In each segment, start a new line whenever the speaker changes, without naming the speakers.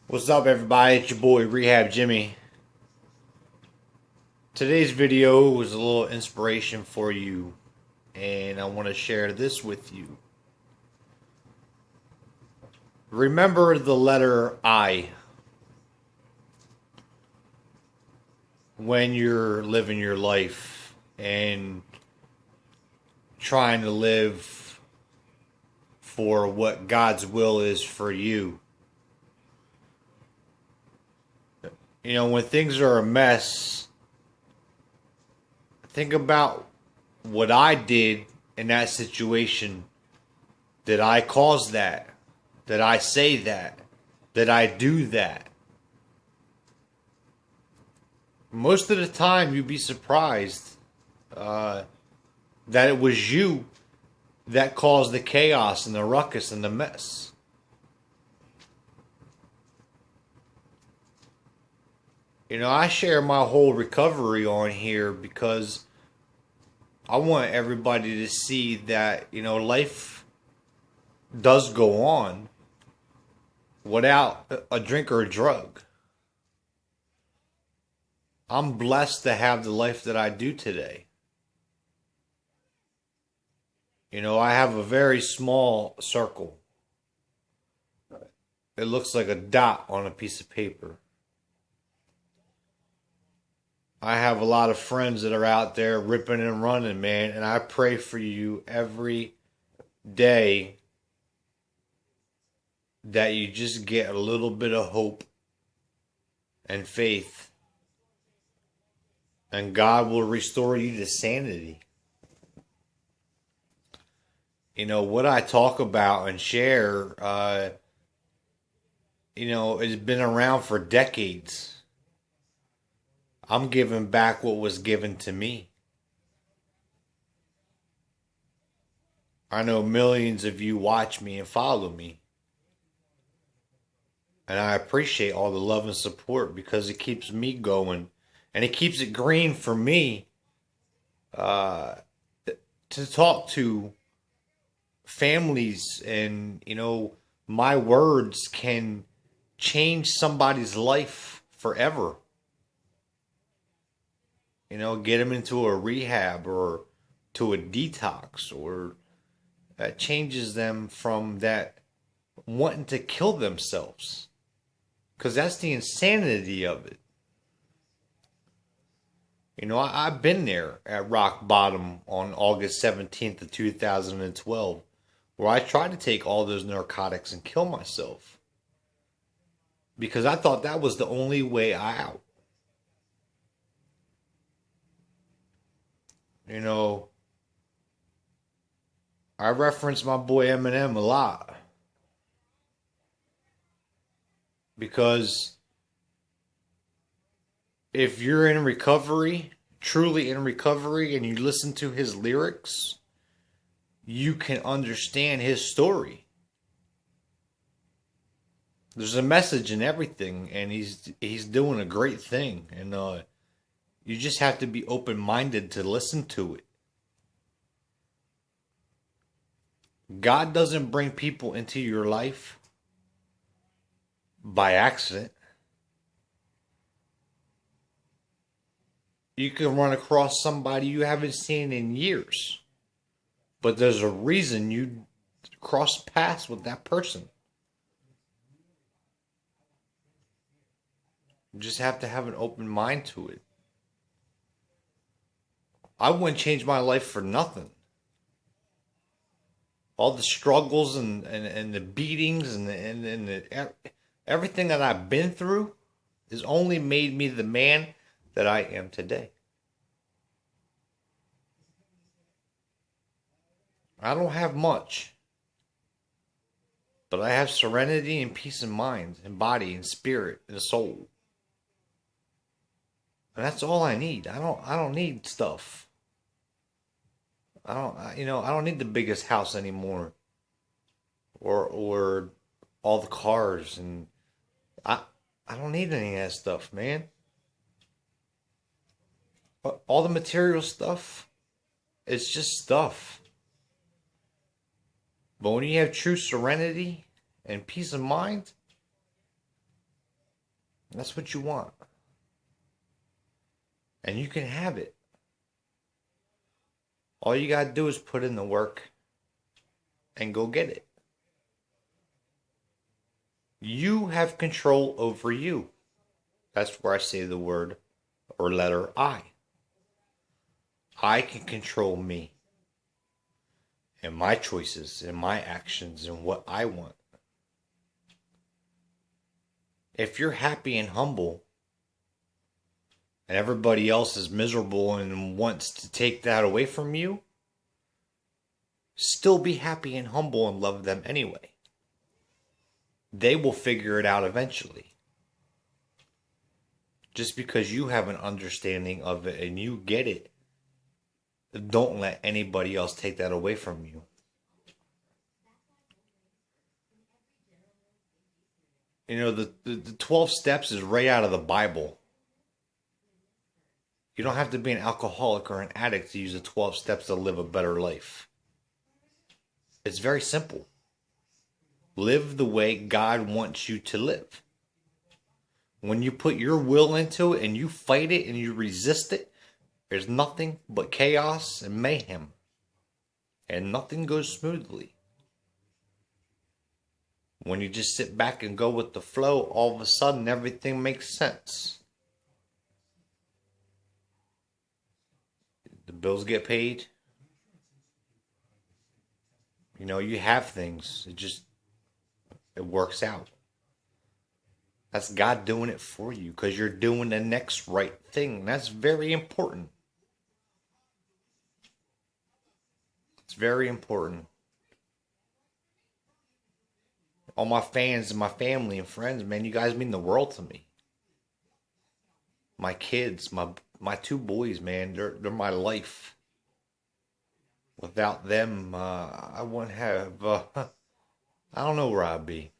What's up, everybody? It's your boy Rehab Jimmy. Today's video was a little inspiration for you, and I want to share this with you. Remember the letter I when you're living your life and trying to live for what God's will is for you. You know, when things are a mess, think about what I did in that situation. Did I cause that? Did I say that? Did I do that? Most of the time, you'd be surprised that it was you that caused the chaos and the ruckus and the mess. You know, I share my whole recovery on here because I want everybody to see that, you know, life does go on without a drink or a drug. I'm blessed to have the life that I do today. You know, I have a very small circle. It looks like a dot on a piece of paper. I have a lot of friends that are out there ripping and running, man, and I pray for you every day that you just get a little bit of hope and faith, and God will restore you to sanity. You know, what I talk about and share, you know, has been around for decades. I'm giving back what was given to me. I know millions of you watch me and follow me. And I appreciate all the love and support because it keeps me going. And it keeps it green for me to talk to families. And, you know, my words can change somebody's life forever. You know, get them into a rehab or to a detox, or that changes them from that wanting to kill themselves. Because that's the insanity of it. You know, I've been there at rock bottom on August 17th of 2012, where I tried to take all those narcotics and kill myself. Because I thought that was the only way out. You know, I reference my boy Eminem a lot because if you're in recovery, truly in recovery, and you listen to his lyrics, you can understand his story. There's a message in everything, and he's doing a great thing, and you just have to be open-minded to listen to it. God doesn't bring people into your life by accident. You can run across somebody you haven't seen in years, but there's a reason you cross paths with that person. You just have to have an open mind to it. I wouldn't change my life for nothing. All the struggles and the beatings and everything that I've been through has only made me the man that I am today. I don't have much, but I have serenity and peace of mind and body and spirit and soul. And that's all I need. I don't need stuff. I don't need the biggest house anymore, or all the cars, and I I don't need any of that stuff, man. All the material stuff, it's just stuff. But when you have true serenity and peace of mind, That's what you want. And you can have it. All you got to do is put in the work and go get it. You have control over you. That's where I say the word or letter I. I can control me and my choices and my actions and what I want. If you're happy and humble and everybody else is miserable and wants to take that away from you, still be happy and humble and love them anyway. They will figure it out eventually. Just because you have an understanding of it and you get it, don't let anybody else take that away from you. You know, the 12 steps is right out of the Bible. You don't have to be an alcoholic or an addict to use the 12 steps to live a better life. It's very simple. Live the way God wants you to live. When you put your will into it and you fight it and you resist it, there's nothing but chaos and mayhem. And nothing goes smoothly. When you just sit back and go with the flow, all of a sudden everything makes sense. The bills get paid. You know, you have things. It works out. That's God doing it for you because you're doing the next right thing. That's very important. It's very important. All my fans and my family and friends, man, you guys mean the world to me. My kids, my two boys, man, they're my life. Without them, I wouldn't have. I don't know where I'd be.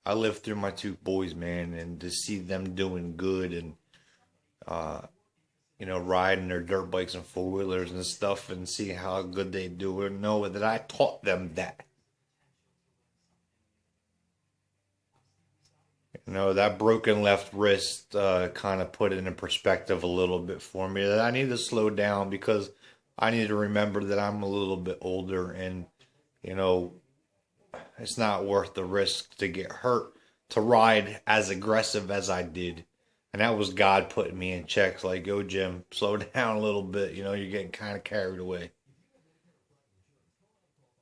I lived through my two boys, man, and to see them doing good and riding their dirt bikes and four wheelers and stuff, and see how good they do, and know that I taught them that. You know, that broken left wrist kind of put it in perspective a little bit for me that I need to slow down because I need to remember that I'm a little bit older and, you know, it's not worth the risk to get hurt to ride as aggressive as I did. And that was God putting me in checks like, yo, Jim, slow down a little bit. You know, you're getting kind of carried away.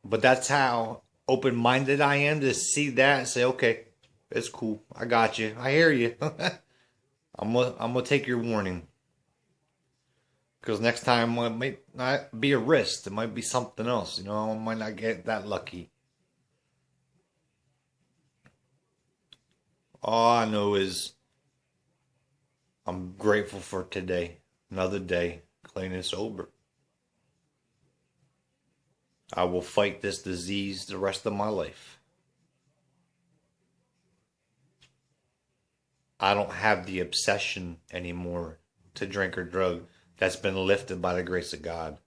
But that's how open-minded I am to see that and say, okay, it's cool. I got you. I hear you. I'm gonna take your warning. Because next time it might not be a wrist. It might be something else. You know, I might not get that lucky. All I know is I'm grateful for today. Another day, clean and sober. I will fight this disease the rest of my life. I don't have the obsession anymore to drink or drug. That's been lifted by the grace of God.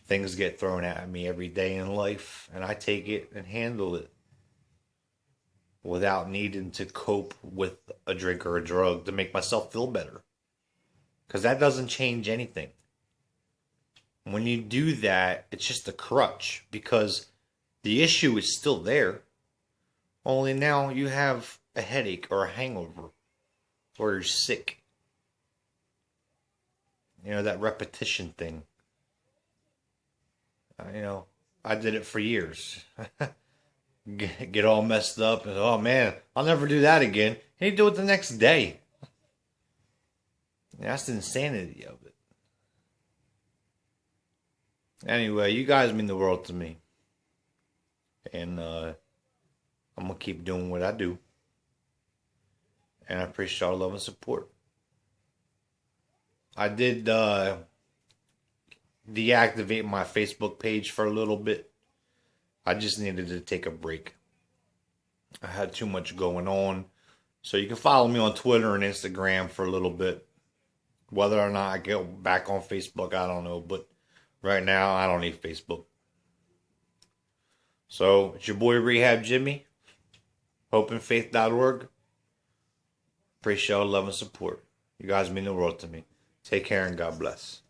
Things get thrown at me every day in life, and I take it and handle it without needing to cope with a drink or a drug to make myself feel better. Because that doesn't change anything. When you do that, it's just a crutch because the issue is still there. Only now you have a headache or a hangover or you're sick. You know, that repetition thing. I did it for years. Get all messed up and, oh man, I'll never do that again. And you do it the next day. That's the insanity of it. Anyway, you guys mean the world to me. And I'm going to keep doing what I do. And I appreciate all love and support. I did deactivate my Facebook page for a little bit. I just needed to take a break. I had too much going on. So you can follow me on Twitter and Instagram for a little bit. Whether or not I get back on Facebook, I don't know. But right now, I don't need Facebook. So, it's your boy Rehab Jimmy. hopeandfaith.org. Appreciate all love and support. You guys mean the world to me. Take care and God bless.